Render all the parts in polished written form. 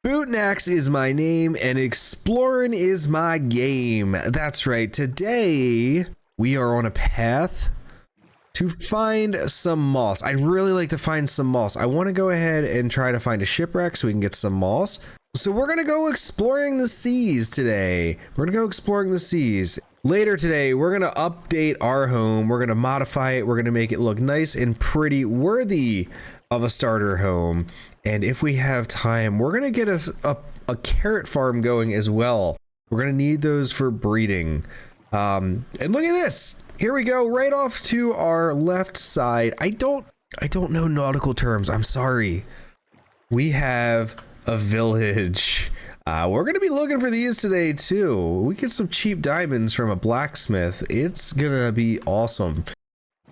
Bootnax is my name and exploring is my game. That's right. Today we are on a path to find some moss. I'd really like to find some moss. I want to go ahead and try to find a shipwreck so we can get some moss. So we're going to go exploring the seas today. We're going to go exploring the seas. Later today, we're going to update our home. We're going to modify it. We're going to make it look nice and pretty, worthy of a starter home. And if we have time, we're going to get a carrot farm going as well. We're going to need those for breeding. And look at this. Here we go, right off to our left side. I don't know nautical terms. I'm sorry. We have a village. We're going to be looking for these today too. We get some cheap diamonds from a blacksmith. It's going to be awesome.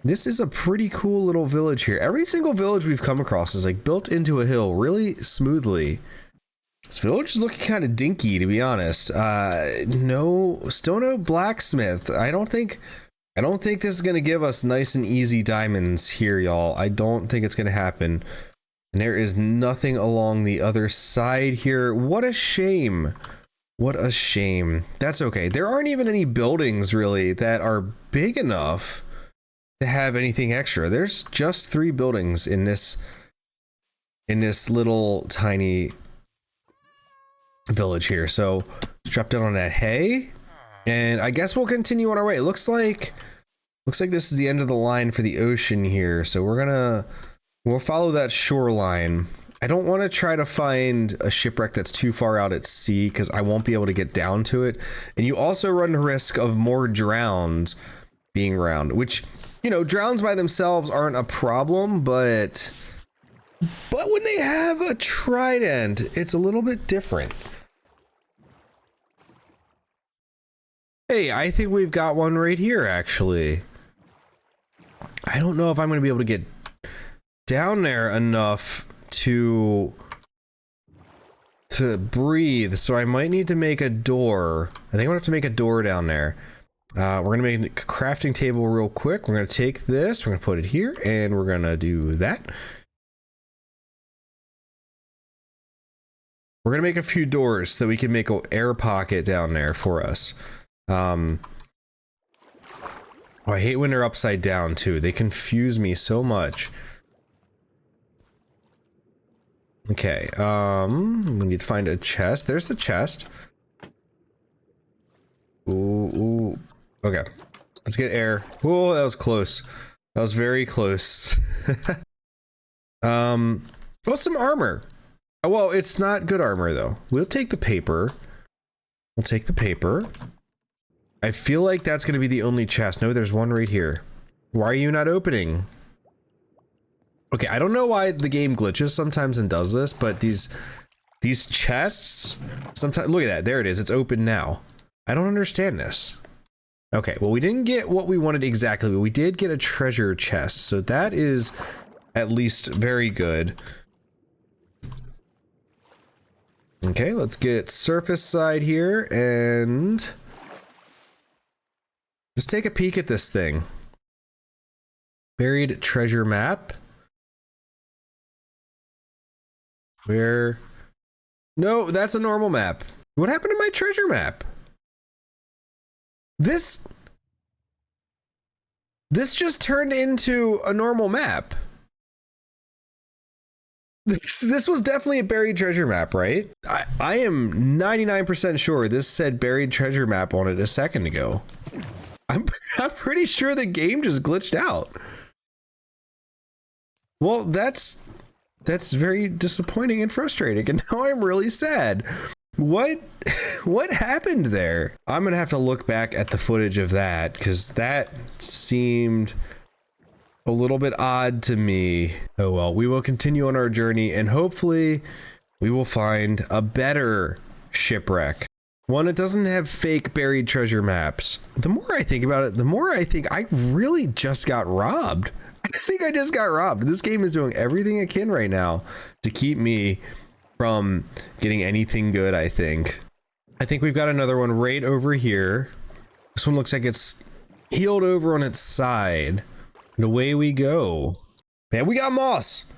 This is a pretty cool little village here. Every single village we've come across is like built into a hill really smoothly. This village is looking kind of dinky, to be honest. Still no blacksmith. I don't think this is going to give us nice and easy diamonds here, y'all. I don't think it's going to happen. And there is nothing along the other side here. What a shame. What a shame. That's okay. There aren't even any buildings really that are big enough to have anything extra. There's just 3 buildings in this little tiny village here. So let's drop down on that hay, and I guess we'll continue on our way. It looks like this is the end of the line for the ocean here. So we'll follow that shoreline. I don't want to try to find a shipwreck that's too far out at sea because I won't be able to get down to it. And you also run the risk of more drowns being around, which, you know, drowns by themselves aren't a problem, but when they have a trident, it's a little bit different. Hey, I think we've got one right here, actually. I don't know if I'm going to be able to get down there enough to breathe, so I might need to make a door. I think I'm going to have to make a door down there. We're going to make a crafting table real quick. We're going to take this, we're going to put it here, and we're going to do that. We're going to make a few doors so that we can make an air pocket down there for us. Oh, I hate when they're upside down too. They confuse me so much. Okay, we need to find a chest. There's the chest. Ooh. Okay, let's get air. Oh, that was close. That was very close. Oh, some armor. Oh, well, it's not good armor though. We'll take the paper. We'll take the paper. I feel like that's going to be the only chest. No, there's one right here. Why are you not opening? Okay, I don't know why the game glitches sometimes and does this, but these chests sometimes, look at that. There it is. It's open now. I don't understand this. Okay, well, we didn't get what we wanted exactly, but we did get a treasure chest. So that is at least very good. Okay, let's get surface side here and just take a peek at this thing. Buried treasure map. Where? No, that's a normal map. What happened to my treasure map? This just turned into a normal map. This was definitely a buried treasure map, right? I am 99% sure this said buried treasure map on it a second ago. I'm pretty sure the game just glitched out. Well, that's very disappointing and frustrating, and now I'm really sad. What happened there? I'm gonna have to look back at the footage of that because that seemed a little bit odd to me. Oh well, we will continue on our journey and hopefully we will find a better shipwreck. One that doesn't have fake buried treasure maps. The more I think about it, the more I think I really just got robbed. I think I just got robbed. This game is doing everything it can right now to keep me from getting anything good, I think. I think we've got another one right over here. This one looks like it's healed over on its side. And away we go. Man, we got moss.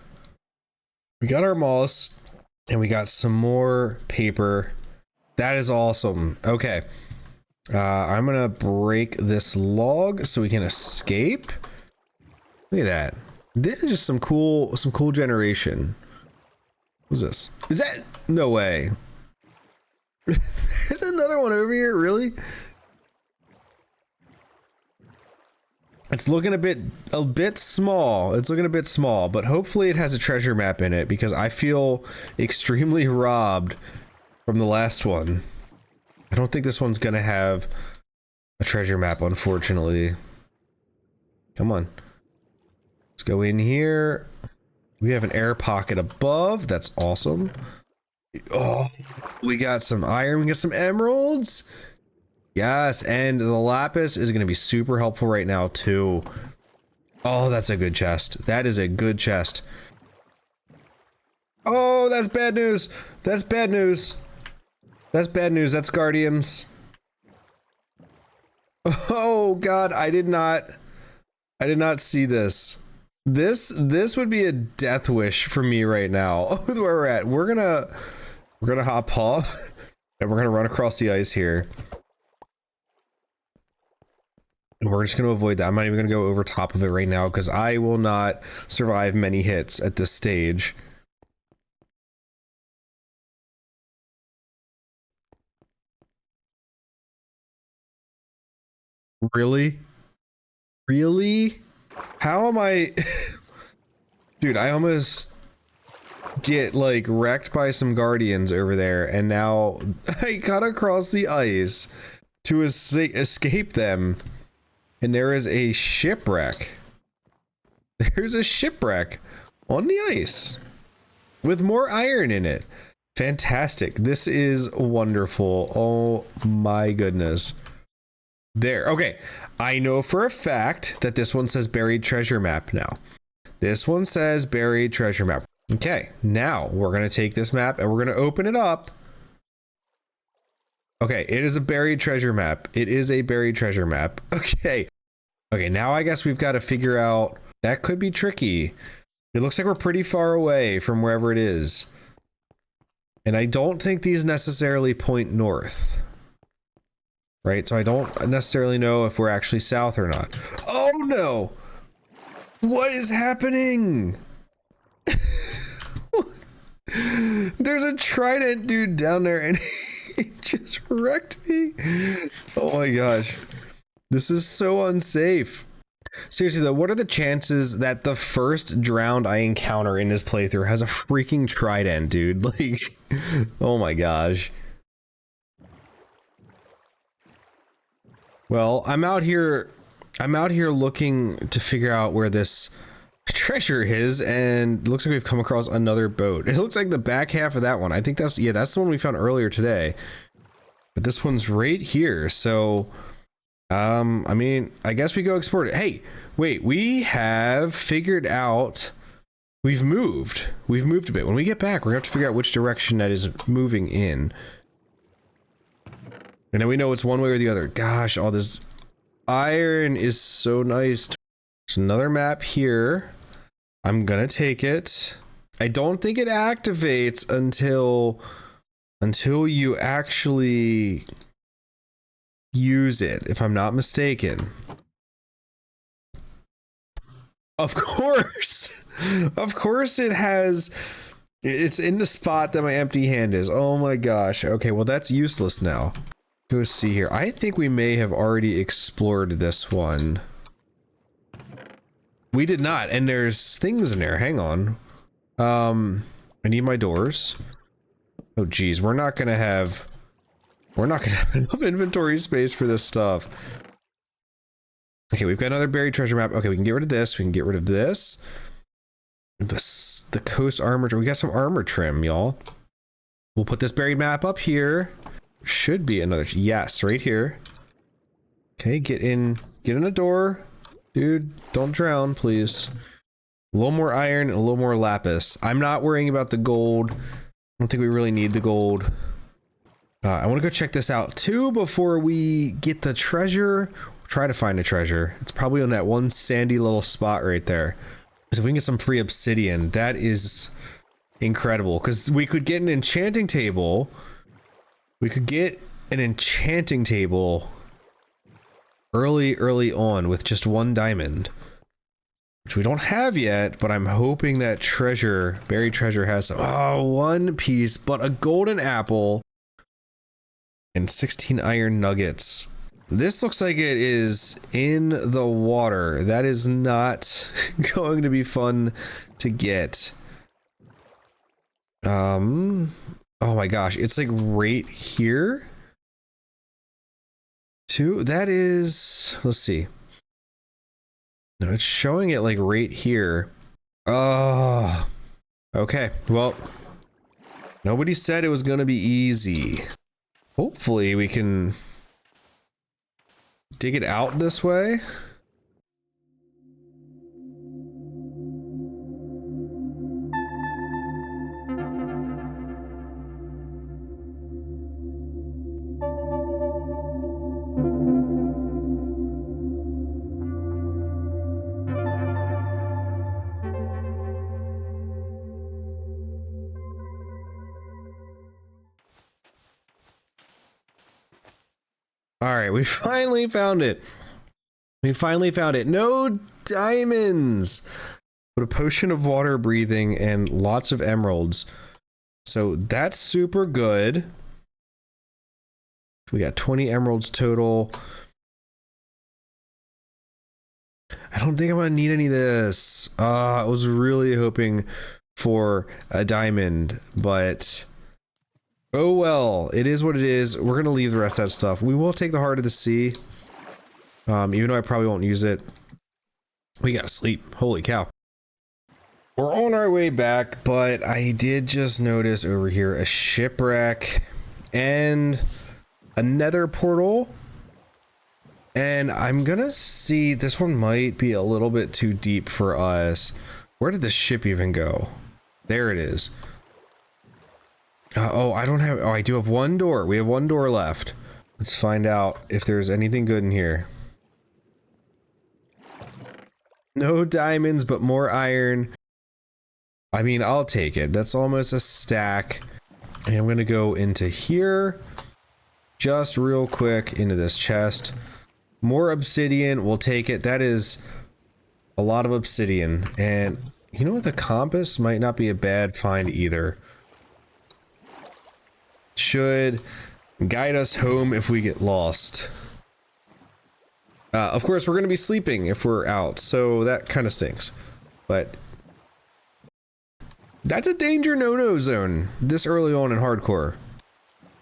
We got our moss. And we got some more paper. That is awesome. Okay. I'm gonna break this log so we can escape. Look at that. This is just some cool generation. What's this? Is that? No way. There's another one over here, really? It's looking a bit small. It's looking a bit small, but hopefully it has a treasure map in it because I feel extremely robbed from the last one. I don't think this one's gonna have a treasure map, unfortunately. Come on. Let's go in here. We have an air pocket above. That's awesome. Oh, we got some iron. We got some emeralds. Yes, and the lapis is going to be super helpful right now too. Oh, that's a good chest. That is a good chest. Oh, that's bad news. That's bad news. That's bad news. That's guardians. Oh God, I did not see this. This would be a death wish for me right now. Oh, where we're at. We're gonna hop off and we're gonna run across the ice here. And we're just going to avoid that. I'm not even going to go over top of it right now because I will not survive many hits at this stage. Really? Really? How am I? Dude, I almost get like wrecked by some guardians over there and now I got across the ice to escape them. And there is a shipwreck. There's a shipwreck on the ice with more iron in it. Fantastic. This is wonderful. Oh my goodness. There. Okay. I know for a fact that this one says buried treasure map now. This one says buried treasure map. Okay. Now we're going to take this map and we're going to open it up. Okay. It is a buried treasure map. It is a buried treasure map. Okay. Okay, now I guess we've got to figure out, that could be tricky. It looks like we're pretty far away from wherever it is. And I don't think these necessarily point north. Right, so I don't necessarily know if we're actually south or not. Oh no! What is happening? There's a trident dude down there and he just wrecked me. Oh my gosh. This is so unsafe. Seriously though, what are the chances that the first drowned I encounter in this playthrough has a freaking trident, dude? Like, oh my gosh. Well, I'm out here looking to figure out where this treasure is, and it looks like we've come across another boat. It looks like the back half of that one. I think that's the one we found earlier today. But this one's right here, so I mean, I guess we go explore it. Hey, wait, we have figured out we've moved a bit. When we get back, we're gonna have to figure out which direction that is moving in. And then we know it's one way or the other. Gosh, all this iron is so nice. There's another map here. I'm gonna take it. I don't think it activates until you actually use it, if I'm not mistaken. Of course. Of course it has. It's in the spot that my empty hand is. Oh my gosh. Okay, well that's useless now. Go see here. I think we may have already explored this one. We did not, and there's things in there. Hang on. I need my doors. Oh geez, we're not gonna have enough inventory space for this stuff. Okay, we've got another buried treasure map. Okay, we can get rid of this. We can get rid of this. The coast armor. We got some armor trim, y'all. We'll put this buried map up here. Should be another. Yes, right here. Okay, get in the door. Dude, don't drown, please. A little more iron, a little more lapis. I'm not worrying about the gold. I don't think we really need the gold. I want to go check this out too before we get the treasure. We'll try to find a treasure. It's probably on that one sandy little spot right there. So if we can get some free obsidian, that is incredible, because we could get an enchanting table. We could get an enchanting table early on with just 1 diamond, which we don't have yet, but I'm hoping that buried treasure has some. Oh, 1 piece, but a golden apple and 16 iron nuggets. This looks like it is in the water. That is not going to be fun to get. Oh my gosh, it's like right here too. That is, let's see. No, it's showing it like right here. Oh, okay. Well, nobody said it was going to be easy. Hopefully we can dig it out this way. All right, we finally found it. We finally found it. No diamonds, but a potion of water breathing and lots of emeralds. So that's super good. We got 20 emeralds total. I don't think I'm gonna need any of this. I was really hoping for a diamond, but oh well, it is what it is. We're gonna leave the rest of that stuff. We will take the Heart of the Sea, even though I probably won't use it. We gotta sleep. Holy cow. We're on our way back, but I did just notice over here a shipwreck and a nether portal. And I'm gonna see, this one might be a little bit too deep for us. Where did the ship even go? There it is. Oh, I don't have, oh, I do have 1 door. We have 1 door left. Let's find out if there's anything good in here. No diamonds, but more iron. I mean, I'll take it. That's almost a stack. And I'm gonna go into here. Just real quick into this chest. More obsidian, we'll take it. That is a lot of obsidian. And you know what? The compass might not be a bad find either. Should guide us home if we get lost. Of course, we're going to be sleeping if we're out, so that kind of stinks. But that's a danger no-no zone this early on in hardcore.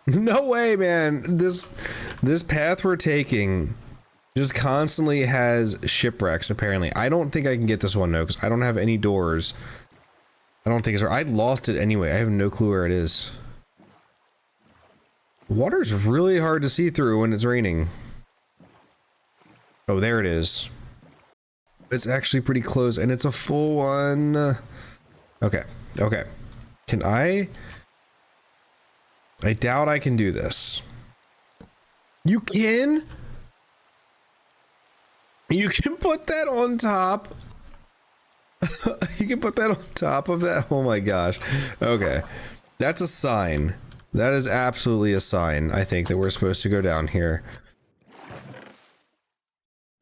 No way, man. This path we're taking just constantly has shipwrecks, apparently. I don't think I can get this one, though, because I don't have any doors. I don't think it's right. I lost it anyway. I have no clue where it is. Water's really hard to see through when it's raining. Oh, there it is. It's actually pretty close, and it's a full one. Okay, okay. Can I doubt I can do this. You can? You can put that on top. You can put that on top of that. Oh my gosh. Okay. That's a sign. That is absolutely a sign, I think, that we're supposed to go down here.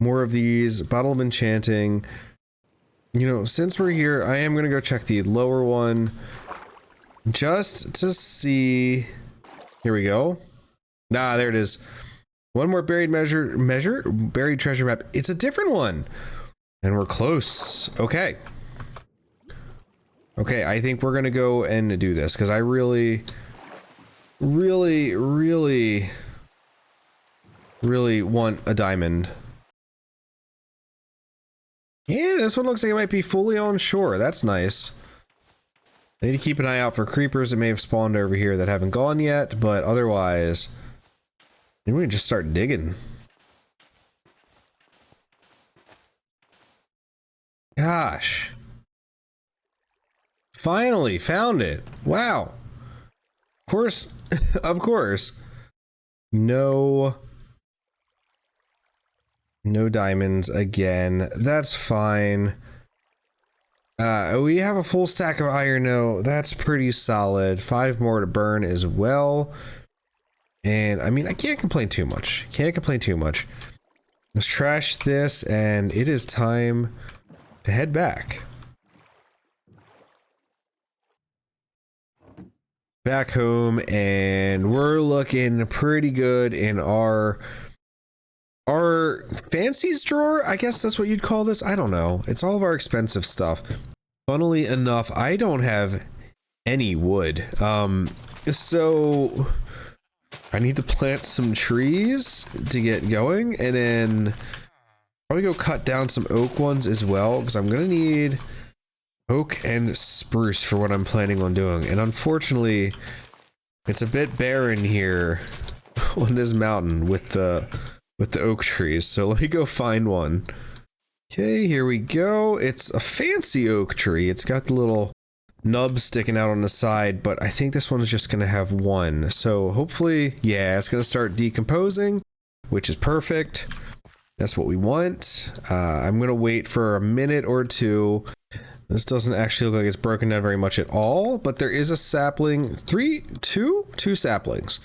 More of these. Bottle of Enchanting. You know, since we're here, I am going to go check the lower one. Just to see. Here we go. Ah, there it is. One more buried buried treasure map. It's a different one. And we're close. Okay. Okay, I think we're going to go and do this because I really want a diamond. Yeah, this one looks like it might be fully on shore. That's nice. I need to keep an eye out for creepers that may have spawned over here that haven't gone yet, but otherwise, maybe we can just start digging. Gosh. Finally found it. Wow. Of course, of course. No diamonds again. That's fine. We have a full stack of iron. No, that's pretty solid. 5 more to burn as well. And I mean, I can't complain too much. Can't complain too much. Let's trash this, and it is time to head back. Back home, and we're looking pretty good in our fancies drawer. I guess that's what you'd call this. I don't know. It's all of our expensive stuff. Funnily enough, I don't have any wood. So I need to plant some trees to get going, and then probably go cut down some oak ones as well, because I'm gonna need oak and spruce for what I'm planning on doing. And unfortunately, it's a bit barren here on this mountain with the oak trees. So let me go find one. Okay, here we go. It's a fancy oak tree. It's got the little nub sticking out on the side, but I think this one's just gonna have one. So hopefully, yeah, it's gonna start decomposing, which is perfect. That's what we want. I'm gonna wait for a minute or two. This doesn't actually look like it's broken down very much at all, but there is a sapling. Two saplings.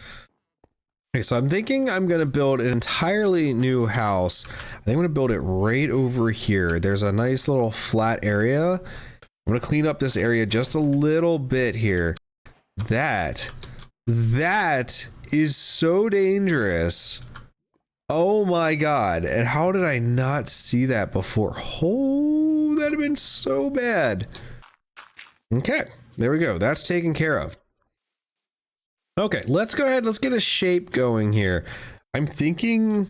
Okay, so I'm thinking I'm gonna build an entirely new house. I think I'm gonna build it right over here. There's a nice little flat area. I'm gonna clean up this area just a little bit here. That is so dangerous. Oh my god, and how did I not see that before? Oh, that'd have been so bad. Okay, there we go. That's taken care of. Okay, let's go ahead. Let's get a shape going here. I'm thinking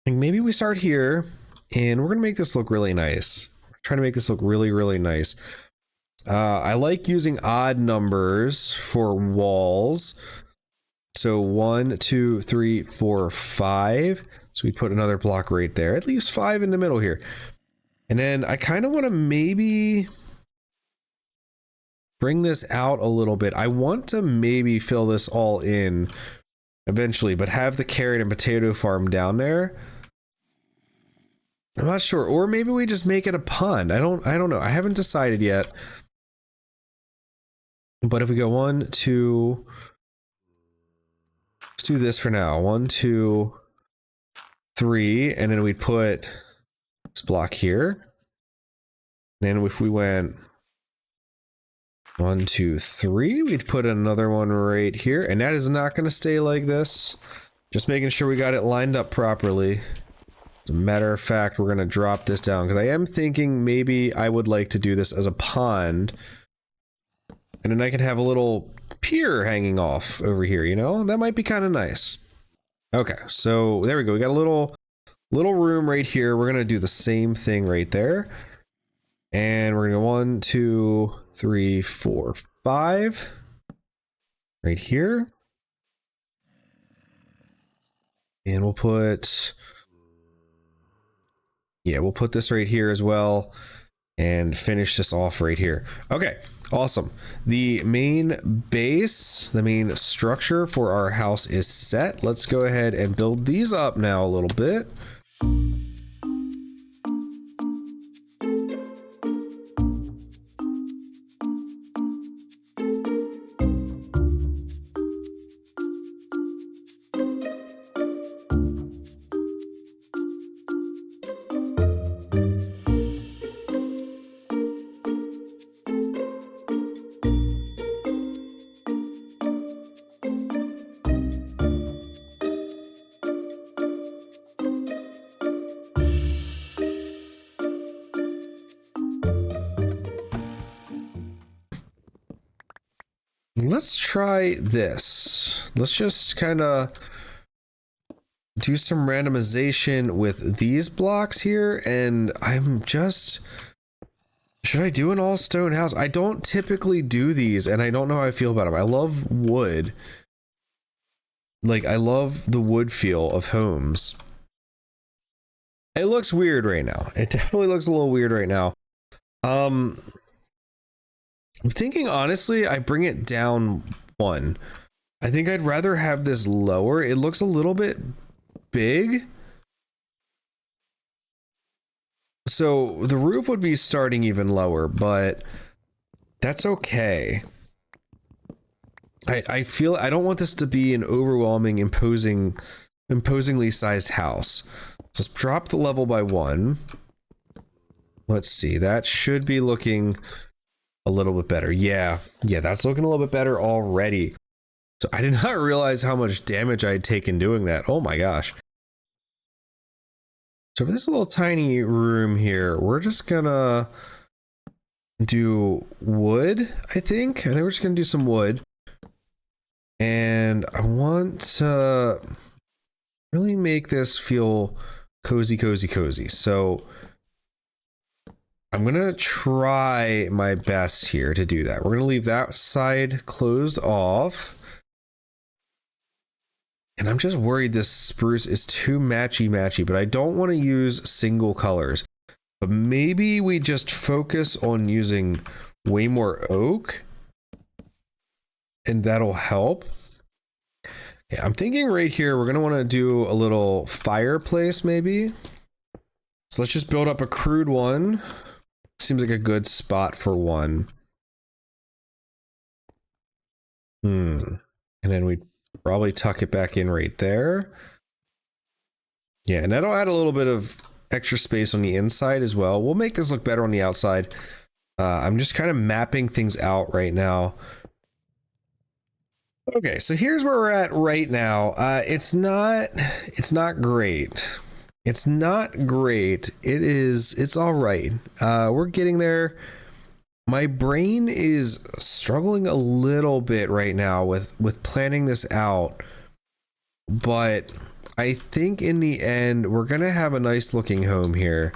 maybe we start here, and we're gonna make this look really nice. Trying to make this look really, really nice. I like using odd numbers for walls. So 1, 2, 3, 4, 5. So we put another block right there. At least 5 in the middle here. And then I kind of want to maybe bring this out a little bit. I want to maybe fill this all in eventually, but have the carrot and potato farm down there. I'm not sure. Or maybe we just make it a pond. I don't know. I haven't decided yet. But if we go 1, 2, let's do this for now. 1, 2, 3, and then we put this block here. And then if we went 1, 2, 3, we'd put another one right here. And that is not going to stay like this. Just making sure we got it lined up properly. As a matter of fact, we're going to drop this down because I am thinking maybe I would like to do this as a pond. And then I can have a little pier hanging off over here, you know? That might be kind of nice. Okay, so there we go. We got a little room right here. We're gonna do the same thing right there. And we're gonna go 1, 2, 3, 4, 5. Right here. And we'll put... yeah, we'll put this right here as well. And finish this off right here. Okay, awesome. The main base, the main structure for our house is set. Let's go ahead and build these up now a little bit. Let's try this. Let's just kind of do some randomization with these blocks here. And I'm just, should I do an all stone house? I don't typically do these and I don't know how I feel about them. I love wood. Like, I love the wood feel of homes. It looks weird right now. It definitely looks a little weird right now. I'm thinking, honestly, I bring it down 1. I think I'd rather have this lower. It looks a little bit big. So the roof would be starting even lower, but that's okay. I feel I don't want this to be an overwhelming, imposingly sized house. So let's drop the level by 1. Let's see, that should be looking a little bit better. Yeah, that's looking a little bit better already. So I did not realize how much damage I had taken doing that. Oh my gosh. So for this little tiny room here, we're just gonna do wood, I think. We're just gonna do some wood. And I want to really make this feel cozy. So I'm gonna try my best here to do that. We're gonna leave that side closed off. And I'm just worried this spruce is too matchy, but I don't want to use single colors. But maybe we just focus on using way more oak, and that'll help. Yeah, I'm thinking right here, we're gonna want to do a little fireplace maybe. So let's just build up a crude one. Seems like a good spot for one. And then we probably tuck it back in right there. Yeah, and that'll add a little bit of extra space on the inside as well. We'll make this look better on the outside. I'm just kind of mapping things out right now. Okay, so here's where we're at right now. It's not great. It's not great. It's all right. We're getting there. My brain is struggling a little bit right now with planning this out, but I think in the end we're gonna have a nice looking home here.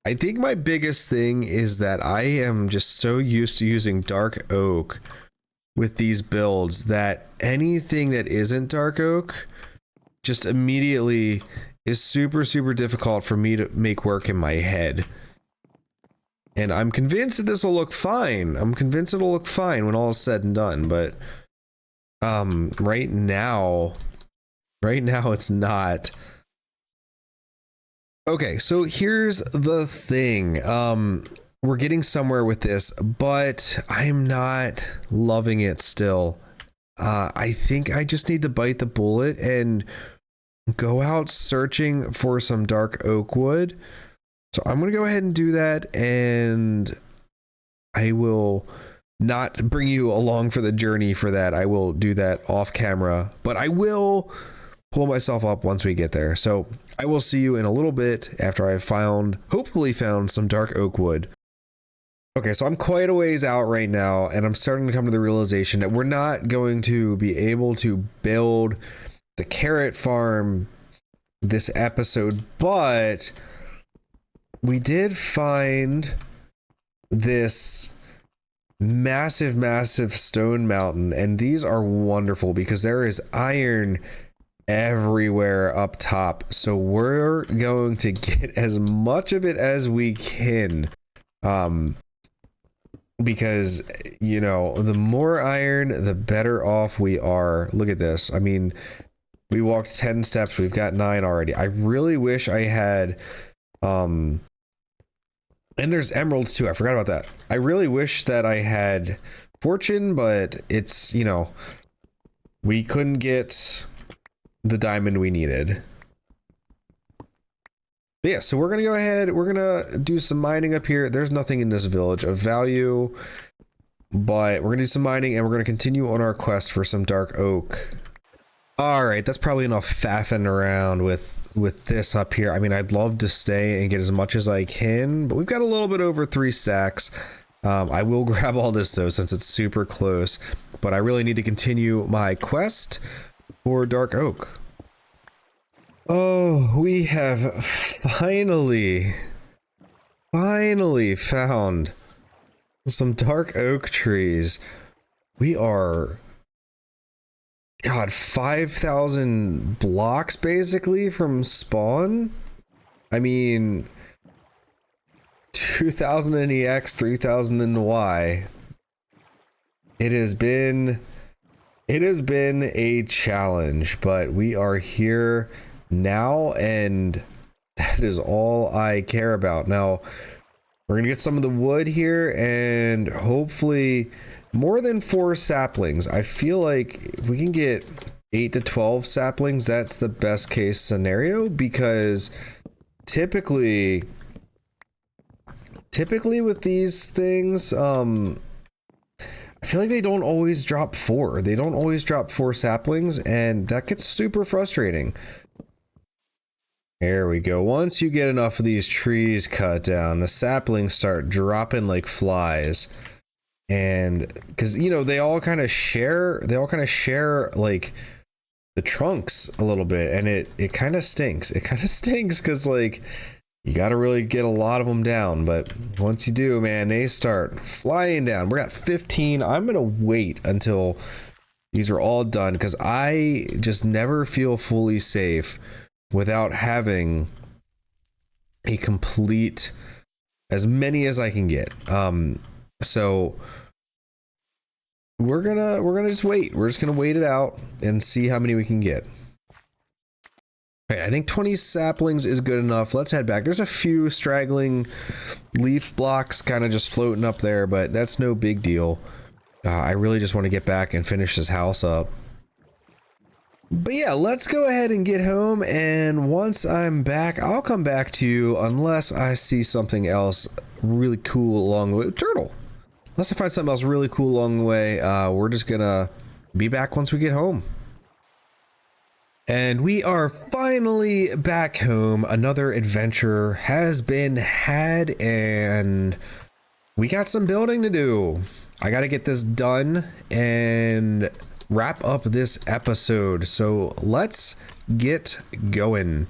I think my biggest thing is that I am just so used to using dark oak with these builds that anything that isn't dark oak just immediately is super difficult for me to make work in my head. And I'm convinced that this will look fine. I'm convinced it'll look fine when all is said and done, but right now it's not. Okay, so here's the thing. We're getting somewhere with this, but I'm not loving it still. I think I just need to bite the bullet and go out searching for some dark oak wood. So I'm going to go ahead and do that, and I will not bring you along for the journey for that. I will do that off camera, but I will pull myself up once we get there. So I will see you in a little bit after I've hopefully found some dark oak wood. Okay, so I'm quite a ways out right now, and I'm starting to come to the realization that we're not going to be able to build the carrot farm this episode, but we did find this massive stone mountain, and these are wonderful because there is iron everywhere up top. So we're going to get as much of it as we can. Because, you know, the more iron, the better off we are. Look at this. I mean, we walked 10 steps. We've got 9 already. I really wish I had, and there's emeralds too. I forgot about that. I really wish that I had fortune, but it's, you know, we couldn't get the diamond we needed. But yeah, so we're going to go ahead. We're going to do some mining up here. There's nothing in this village of value, but we're going to do some mining, and we're going to continue on our quest for some dark oak. All right, that's probably enough faffing around with this up here. I mean, I'd love to stay and get as much as I can, but we've got a little bit over 3 stacks. I will grab all this though, since it's super close, but I really need to continue my quest for dark oak. Oh, we have finally found some dark oak trees. We are, God, 5,000 blocks basically from spawn. I mean, 2,000 in EX, 3,000 in Y. It has been a challenge, but we are here now, and That is all I care about. Now, we're gonna get some of the wood here and hopefully more than 4 saplings. I feel like if we can get 8 to 12 saplings, that's the best case scenario, because typically with these things, I feel like they don't always drop 4. They don't always drop 4 saplings, and that gets super frustrating. There we go. Once you get enough of these trees cut down, the saplings start dropping like flies. And because, you know, they all kind of share like the trunks a little bit, and it kind of stinks. It kind of stinks because, like, you got to really get a lot of them down. But once you do, man, they start flying down. We're at 15. I'm going to wait until these are all done, because I just never feel fully safe without having a complete, as many as I can get. So we're gonna just wait. We're just gonna wait it out and see how many we can get. All right, I think 20 saplings is good enough. Let's head back. There's a few straggling leaf blocks kind of just floating up there, but that's no big deal. I really just want to get back and finish this house up. But yeah, let's go ahead and get home, and once I'm back, I'll come back to you unless I see something else really cool along the way. Turtle! Unless I find something else really cool along the way, we're just gonna be back once we get home. And we are finally back home. Another adventure has been had, and we got some building to do. I gotta get this done and wrap up this episode, so let's get going.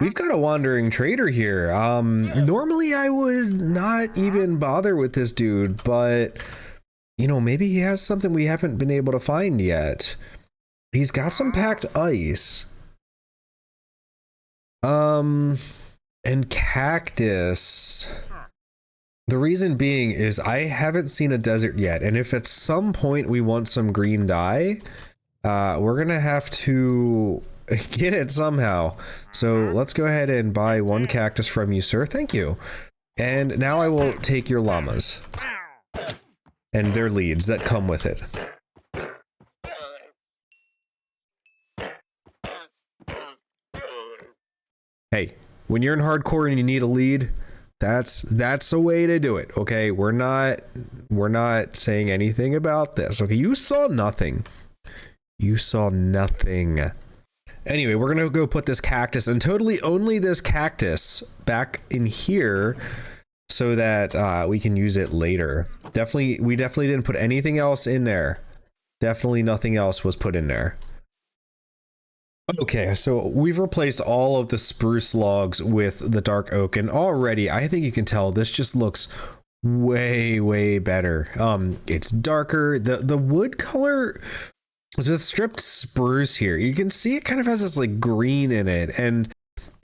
We've got a wandering trader here. Normally I would not even bother with this dude, but you know, maybe he has something we haven't been able to find yet. He's got some packed ice. And cactus. The reason being is I haven't seen a desert yet, and if at some point we want some green dye, we're gonna have to get it somehow. So let's go ahead and buy 1 cactus from you, sir. Thank you. And now I will take your llamas and their leads that come with it. Hey, when you're in hardcore and you need a lead, that's the way to do it. Okay, we're not saying anything about this. Okay, you saw nothing. You saw nothing. Anyway, we're gonna go put this cactus, and totally only this cactus, back in here so that we can use it later. We definitely didn't put anything else in there. Definitely nothing else was put in there. Okay, so we've replaced all of the spruce logs with the dark oak, and already I think you can tell this just looks way better. It's darker. The wood color is with stripped spruce here. You can see it kind of has this like green in it, and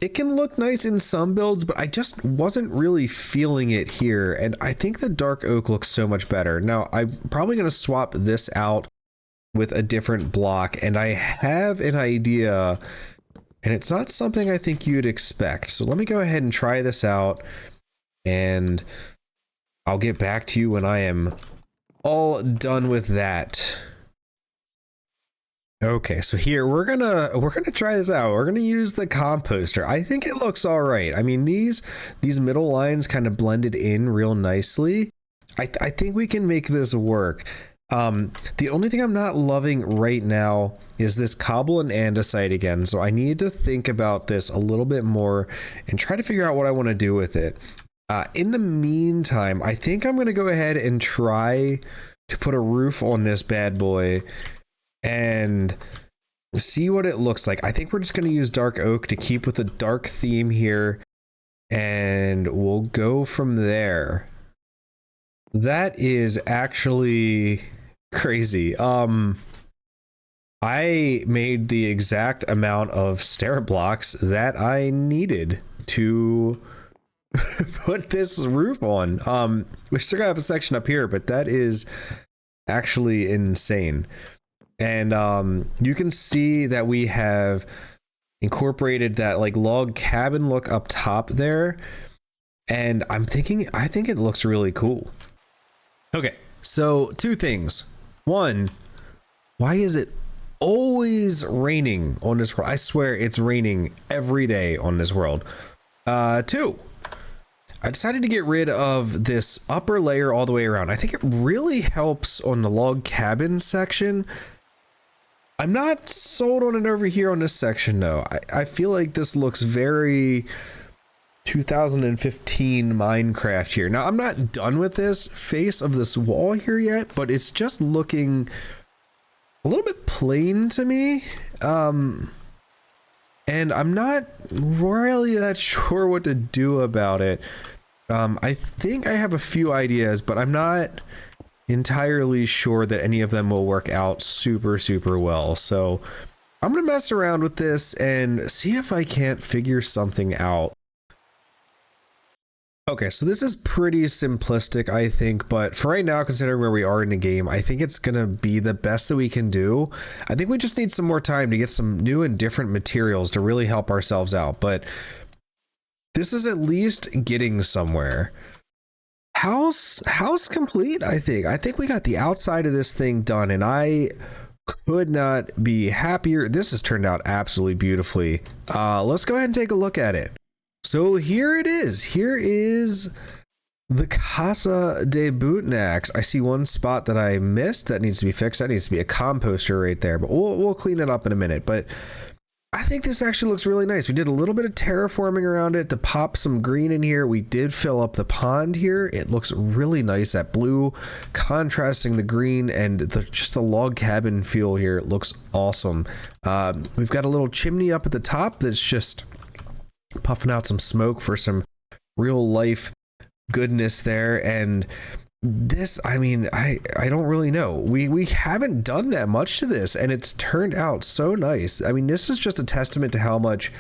it can look nice in some builds, but I just wasn't really feeling it here. And I think the dark oak looks so much better. Now I'm probably going to swap this out with a different block, and I have an idea, and it's not something I think you'd expect. So let me go ahead and try this out, and I'll get back to you when I am all done with that. Okay, so here we're gonna try this out. We're gonna use the composter. I think it looks all right. I mean, these middle lines kind of blended in real nicely. I think we can make this work. The only thing I'm not loving right now is this cobble and andesite again. So I need to think about this a little bit more and try to figure out what I want to do with it. In the meantime, I think I'm gonna go ahead and try to put a roof on this bad boy and see what it looks like. I think we're just going to use dark oak to keep with the dark theme here, and we'll go from there. That is actually crazy. I made the exact amount of stair blocks that I needed to put this roof on. We still gotta have a section up here, but that is actually insane. And you can see that we have incorporated that like log cabin look up top there, and I think it looks really cool. Okay, so two things. One, why is it always raining on this world? I swear it's raining every day on this world. Two, I decided to get rid of this upper layer all the way around. I think it really helps on the log cabin section. I'm not sold on it over here on this section though. I feel like this looks very 2015 Minecraft here. Now I'm not done with this face of this wall here yet, but it's just looking a little bit plain to me. And I'm not really that sure what to do about it. I think I have a few ideas, but I'm not entirely sure that any of them will work out super well. So I'm gonna mess around with this and see if I can't figure something out. Okay, so this is pretty simplistic, I think, but for right now, considering where we are in the game, I think it's gonna be the best that we can do. I think we just need some more time to get some new and different materials to really help ourselves out, but this is at least getting somewhere. House complete. I think we got the outside of this thing done, and I could not be happier. This has turned out absolutely beautifully. Let's go ahead and take a look at it. So here it is. Here is the Casa de Bootnax. I see one spot that I missed that needs to be fixed. That needs to be a composter right there, but we'll clean it up in a minute. But I think this actually looks really nice. We did a little bit of terraforming around it to pop some green in here. We did fill up the pond here. It looks really nice. That blue contrasting the green and just the log cabin feel here. It looks awesome. We've got a little chimney up at the top that's just puffing out some smoke for some real life goodness there. And this, I mean, I don't really know. We haven't done that much to this, and it's turned out so nice. I mean, this is just a testament to how much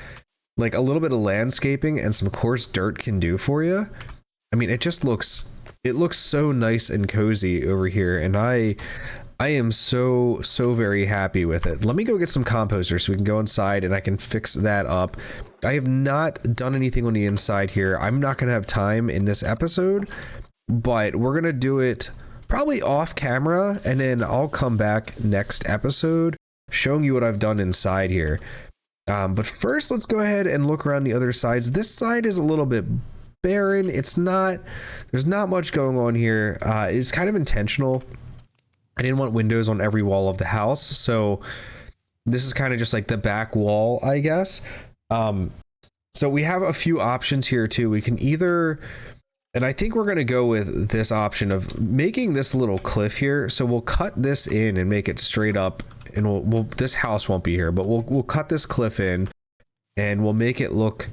like a little bit of landscaping and some coarse dirt can do for you. I mean, it looks so nice and cozy over here, and I am so very happy with it. Let me go get some composter so we can go inside and I can fix that up. I have not done anything on the inside here. I'm not gonna have time in this episode, but we're gonna do it probably off camera, and then I'll come back next episode showing you what I've done inside here. But first, let's go ahead and look around the other sides. This side is a little bit barren. There's not much going on here. It's kind of intentional. I didn't want windows on every wall of the house, so this is kind of just like the back wall, I guess. So we have a few options here too. We can either, and I think we're going to go with this option of making this little cliff here. So we'll cut this in and make it straight up, and we'll this house won't be here, but we'll cut this cliff in and we'll make it look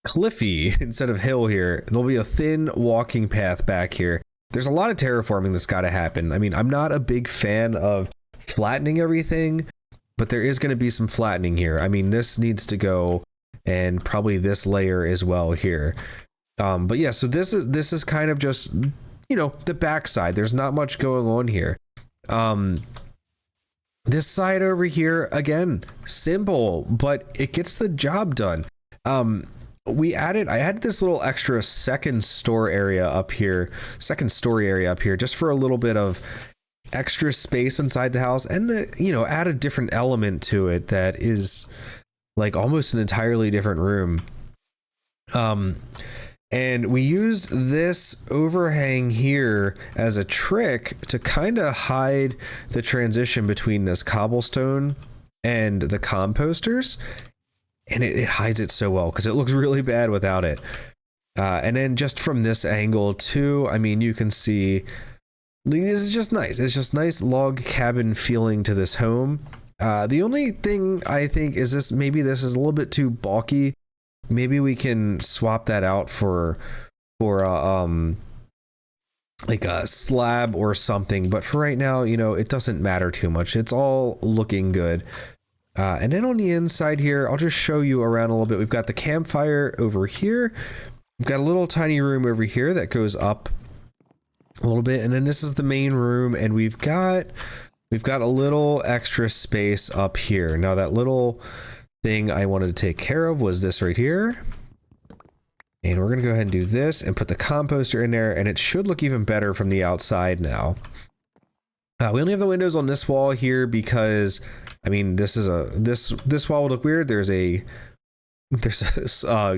cliffy instead of hill here. There'll be a thin walking path back here. There's a lot of terraforming that's got to happen. I mean, I'm not a big fan of flattening everything, but there is going to be some flattening here. I mean, this needs to go, and probably this layer as well here. But yeah, so this is kind of just, you know, the backside. There's not much going on here. This side over here, again, simple, but it gets the job done. I added this little extra second story area up here, just for a little bit of extra space inside the house, and you know, add a different element to it that is like almost an entirely different room. And we used this overhang here as a trick to kind of hide the transition between this cobblestone and the composters. And it hides it so well because it looks really bad without it. And then just from this angle too, I mean, you can see this is just nice. It's just nice log cabin feeling to this home. The only thing I think is maybe this is a little bit too bulky. Maybe we can swap that out for like a slab or something. But for right now, you know, it doesn't matter too much. It's all looking good. And then on the inside here, I'll just show you around a little bit. We've got the campfire over here. We've got a little tiny room over here that goes up a little bit. And then this is the main room. And we've got a little extra space up here. Now that little thing I wanted to take care of was this right here. And we're going to go ahead and do this and put the composter in there. And it should look even better from the outside now. We only have the windows on this wall here because, I mean, this wall would look weird. There's a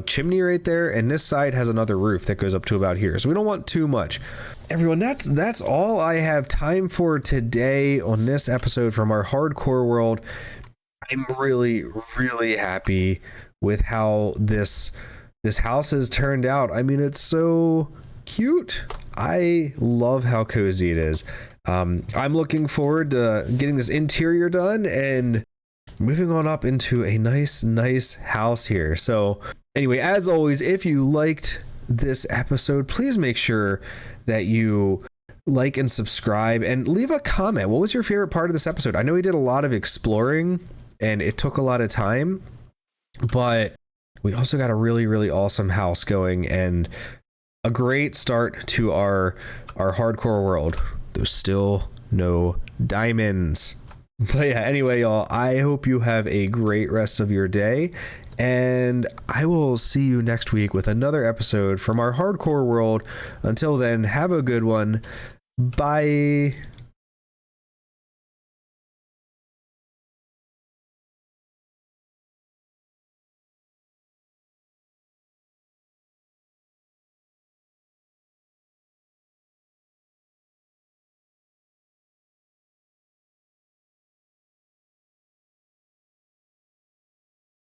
chimney right there, and this side has another roof that goes up to about here. So we don't want too much. Everyone, that's all I have time for today on this episode from our hardcore world. I'm really, really happy with how this house has turned out. I mean, it's so cute. I love how cozy it is. I'm looking forward to getting this interior done and moving on up into a nice house here. So anyway, as always, if you liked this episode, please make sure that you like and subscribe and leave a comment. What was your favorite part of this episode? I know we did a lot of exploring and it took a lot of time, but we also got a really, really awesome house going and a great start to our hardcore world. There's still no diamonds. But yeah, anyway, y'all, I hope you have a great rest of your day, and I will see you next week with another episode from our hardcore world. Until then, have a good one. Bye.